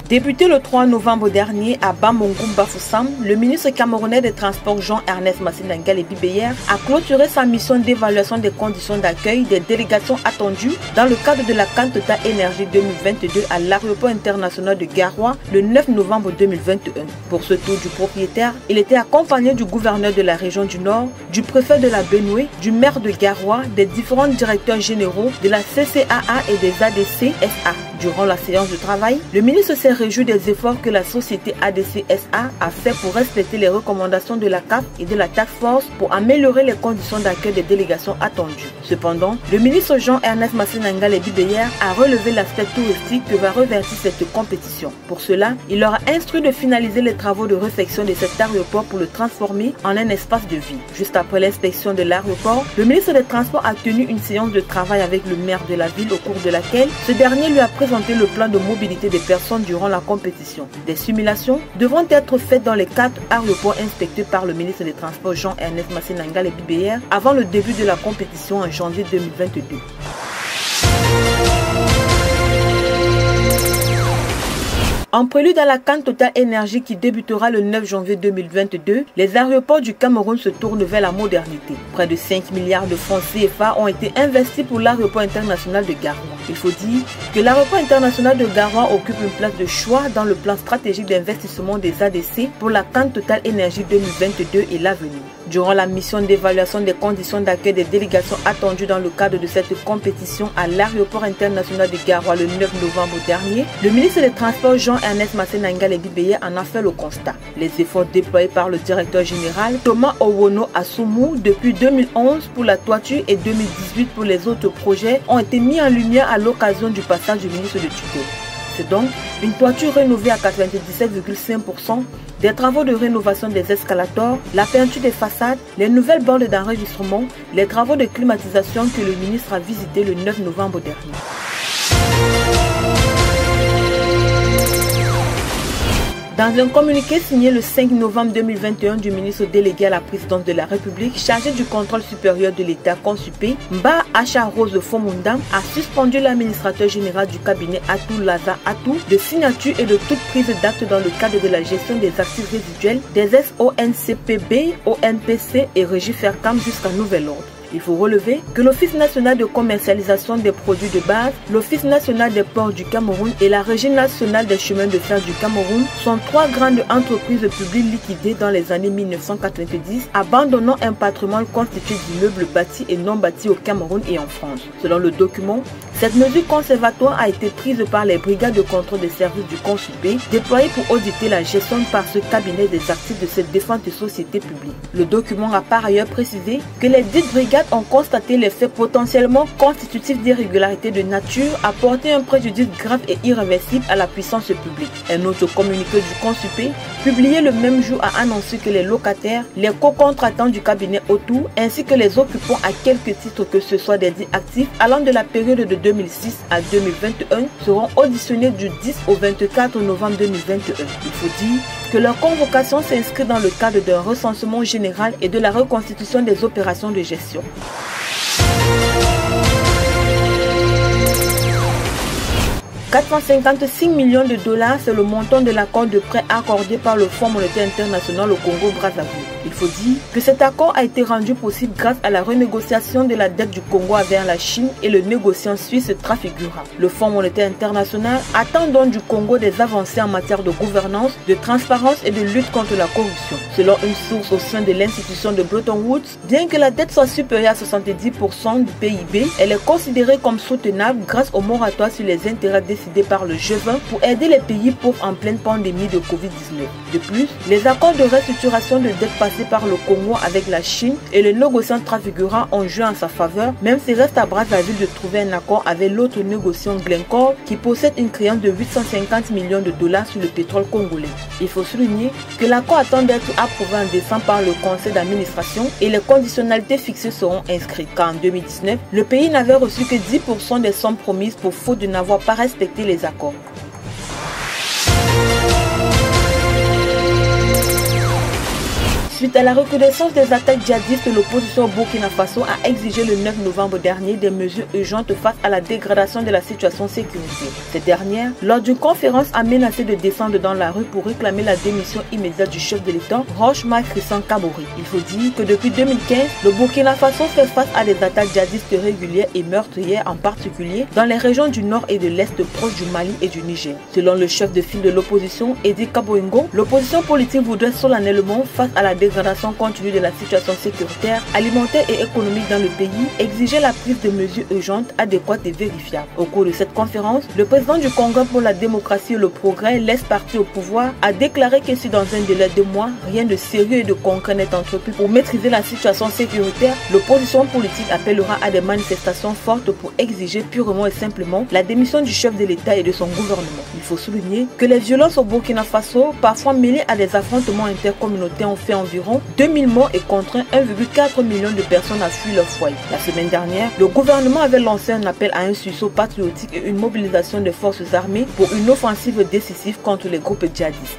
Débuté le 3 novembre dernier à Bamongou Bafoussam, le ministre camerounais des Transports Jean-Ernest Masséna Ngalé Bibéyer a clôturé sa mission d'évaluation des conditions d'accueil des délégations attendues dans le cadre de la CAN Total Énergie 2022 à l'aéroport international de Garoua le 9 novembre 2021. Pour ce tour du propriétaire, il était accompagné du gouverneur de la région du Nord, du préfet de la Benoué, du maire de Garoua, des différents directeurs généraux de la CCAA et des ADC-SA. Durant la séance de travail, le ministre s'est réjoui des efforts que la société ADC-SA a fait pour respecter les recommandations de la CAF et de la Task Force pour améliorer les conditions d'accueil des délégations attendues. Cependant, le ministre Jean-Ernest Masséna Ngalé Bibéyer a relevé l'aspect touristique que va revêtir cette compétition. Pour cela, il leur a instruit de finaliser les travaux de réfection de cet aéroport pour le transformer en un espace de vie. Juste après l'inspection de l'aéroport, le ministre des Transports a tenu une séance de travail avec le maire de la ville au cours de laquelle ce dernier lui a présenté le plan de mobilité des personnes durant la compétition. Des simulations devront être faites dans les 4 aéroports inspectés par le ministre des Transports Jean-Ernest Masséna Ngalé Bibéyer avant le début de la compétition en janvier 2022. En prélude à la CAN Total Énergie qui débutera le 9 janvier 2022, les aéroports du Cameroun se tournent vers la modernité. Près de 5 milliards de francs CFA ont été investis pour l'aéroport international de Garoua. Il faut dire que l'aéroport international de Garoua occupe une place de choix dans le plan stratégique d'investissement des ADC pour la CAN Total Énergie 2022 et l'avenir. Durant la mission d'évaluation des conditions d'accueil des délégations attendues dans le cadre de cette compétition à l'aéroport international de Garoua le 9 novembre dernier, le ministre des Transports Jean-Ernest Masséna Ngalé Bibéyer en a fait le constat. Les efforts déployés par le directeur général Thomas Owono Assoumou depuis 2011 pour la toiture et 2018 pour les autres projets ont été mis en lumière à l'occasion du passage du ministre de tutelle. C'est donc une toiture rénovée à 97,5%, des travaux de rénovation des escalators, la peinture des façades, les nouvelles bornes d'enregistrement, les travaux de climatisation que le ministre a visités le 9 novembre dernier. Dans un communiqué signé le 5 novembre 2021 du ministre délégué à la présidence de la République chargé du contrôle supérieur de l'État Consupé, Mba Acha Rose Fomundam a suspendu l'administrateur général du cabinet Atou Laza Atou de signature et de toute prise d'acte dans le cadre de la gestion des actifs résiduels des SONCPB, ONPC et Régie Fercam jusqu'à nouvel ordre. Il faut relever que l'Office national de commercialisation des produits de base, l'Office national des ports du Cameroun et la Régie nationale des chemins de fer du Cameroun sont 3 grandes entreprises publiques liquidées dans les années 1990, abandonnant un patrimoine constitué d'immeubles bâtis et non bâtis au Cameroun et en France. Selon le document, cette mesure conservatoire a été prise par les brigades de contrôle des services du Consupé déployées pour auditer la gestion par ce cabinet des actifs de cette défunte société publique. Le document a par ailleurs précisé que les dites brigades ont constaté les faits potentiellement constitutifs d'irrégularités de nature à porter un préjudice grave et irréversible à la puissance publique. Un autre communiqué du Consupé, publié le même jour, a annoncé que les locataires, les co-contractants du cabinet autour, ainsi que les occupants à quelque titre que ce soit des dits actifs allant de la période de 2006 à 2021 seront auditionnés du 10 au 24 novembre 2021. Il faut dire que leur convocation s'inscrit dans le cadre d'un recensement général et de la reconstitution des opérations de gestion. $456 millions, c'est le montant de l'accord de prêt accordé par le Fonds monétaire international au Congo-Brazzaville. Il faut dire que cet accord a été rendu possible grâce à la renégociation de la dette du Congo envers la Chine et le négociant suisse Trafigura. Le Fonds monétaire international attend donc du Congo des avancées en matière de gouvernance, de transparence et de lutte contre la corruption. Selon une source au sein de l'institution de Bretton Woods, bien que la dette soit supérieure à 70% du PIB, elle est considérée comme soutenable grâce au moratoire sur les intérêts décidés par le G20 pour aider les pays pauvres en pleine pandémie de Covid-19. De plus, les accords de restructuration de dette passés par le Congo avec la Chine et le négociant Trafigura ont joué en sa faveur, même s'il reste à Brazzaville de trouver un accord avec l'autre négociant Glencore qui possède une créance de $850 millions sur le pétrole congolais. Il faut souligner que l'accord attend d'être approuvé en décembre par le conseil d'administration et les conditionnalités fixées seront inscrites car en 2019, le pays n'avait reçu que 10% des sommes promises pour faute de n'avoir pas respecté les accords. Suite à la recrudescence des attaques djihadistes, l'opposition au Burkina Faso a exigé le 9 novembre dernier des mesures urgentes face à la dégradation de la situation sécuritaire. Cette dernière, lors d'une conférence, a menacé de descendre dans la rue pour réclamer la démission immédiate du chef de l'État, Roch Marc Christian Kaboré. Il faut dire que depuis 2015, le Burkina Faso fait face à des attaques djihadistes régulières et meurtrières, en particulier dans les régions du nord et de l'est proches du Mali et du Niger. Selon le chef de file de l'opposition, Edi Kaboingo, l'opposition politique voudrait solennellement, face à la dégradation continue de la situation sécuritaire, alimentaire et économique dans le pays, exiger la prise de mesures urgentes, adéquates et vérifiables. Au cours de cette conférence, le président du Congrès pour la démocratie et le progrès, l'ex-parti au pouvoir, a déclaré que si dans un délai de mois, rien de sérieux et de concret n'est entrepris pour maîtriser la situation sécuritaire, l'opposition politique appellera à des manifestations fortes pour exiger purement et simplement la démission du chef de l'État et de son gouvernement. Il faut souligner que les violences au Burkina Faso, parfois mêlées à des affrontements intercommunautaires, ont fait environ 2000 morts et contraint 1,4 million de personnes à fuir leur foyer. La semaine dernière, le gouvernement avait lancé un appel à un sursaut patriotique et une mobilisation des forces armées pour une offensive décisive contre les groupes djihadistes.